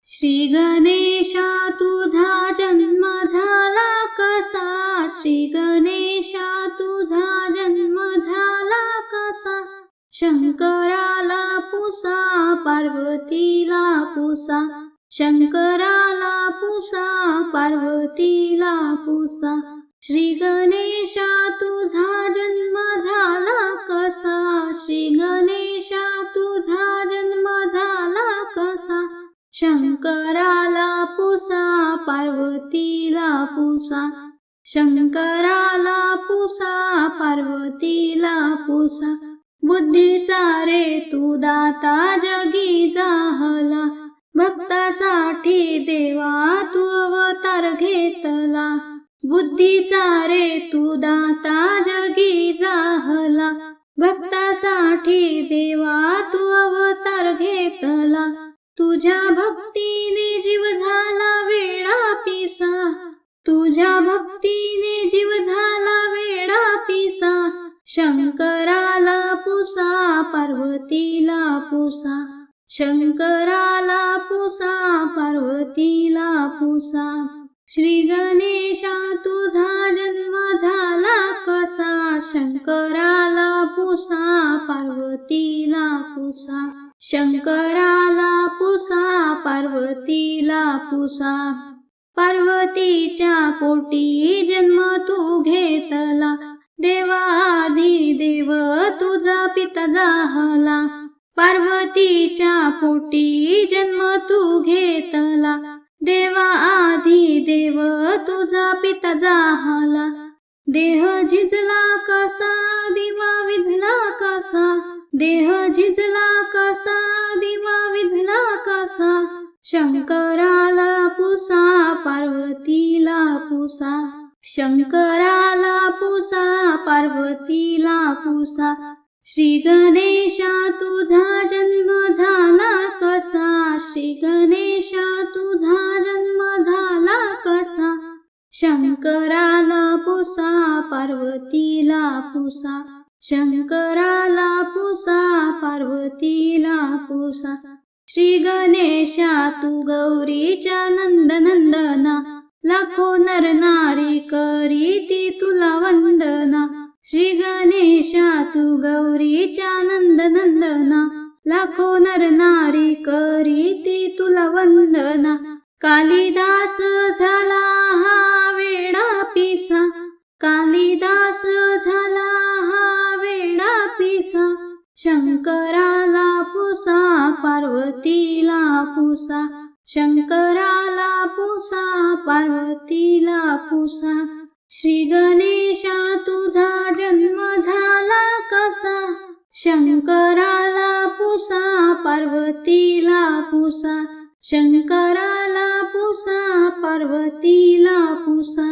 श्री गणेशा तुझा जन्म झाला कसा, श्री गणेशा तुझा जन्म झाला कसा, शंकराला पुसा पार्वतीला पुसा, शंकराला पुसा पार्वतीला पुसा। श्री गणेशा तुझा जन्म झाला कसा, श्री गणेशा तुझा जन्म झाला कसा, शंकराला पुसा पार्वतीला पुसा, शंकराला पुसा पार्वतीला पुसा। बुद्धीचा रे तू दाता जगी जाहला, भक्तासाठी देवा तू अवतार घेतला। बुद्धीचा रे तू दाता जगी जाहला, भक्तासाठी देवा तू अवतार घेतला। तुझ्या भक्तीने जीव झाला वेडा पिसा, तुझ्या भक्तीने जीव झाला वेडा पिसा, शंकराला पुसा पार्वतीला पुसा, शंकराला पुसा पार्वतीला पुसा। श्री गणेशा तुझा जन्म झाला कसा, शंकराला पुसा पार्वतीला पुसा, शंकराला पुसा पार्वतीला पुसा। पार्वतीच्या पोटी जन्म तू घेतला, देवाधी देव तुझा पिता जाहला। पार्वतीच्या पोटी जन्म तू घेतला, देवाधी देव तुझा पिता जाहला। देह झिजला कसा, दिवा विझला कसा, देह झिजला कसा, दिवा विझला कसा, शंकराला पुसा पार्वतीला पुसा, शंकराला पुसा पार्वतीला पुसा। श्री गणेशा तुझा जन्म झाला कसा, श्री गणेशा तुझा जन्म झाला कसा, शंकराला पुसा पार्वतीला पुसा, शंकराला पुसा पार्वतीला पुसा। श्री गणेशा तू गौरीच्या नंदनंदना, लाखो नर नारी करीती तुला वंदना। श्री गणेशा तू गौरीच्या नंदनंदना, लाखो नर नारी करीती तुला वंदना। कालिदास झाला हा वेडा पिसा, कालिदास झाला हा वेडा पिसा, शंकराला पुसा पार्वतीला पुसा, शंकराला पुसा पार्वतीला पुसा। श्री गणेशा तुझा जन्म झाला कसा, शंकराला पुसा पार्वतीला पुसा, शंकराला पुसा पार्वतीला पुसा।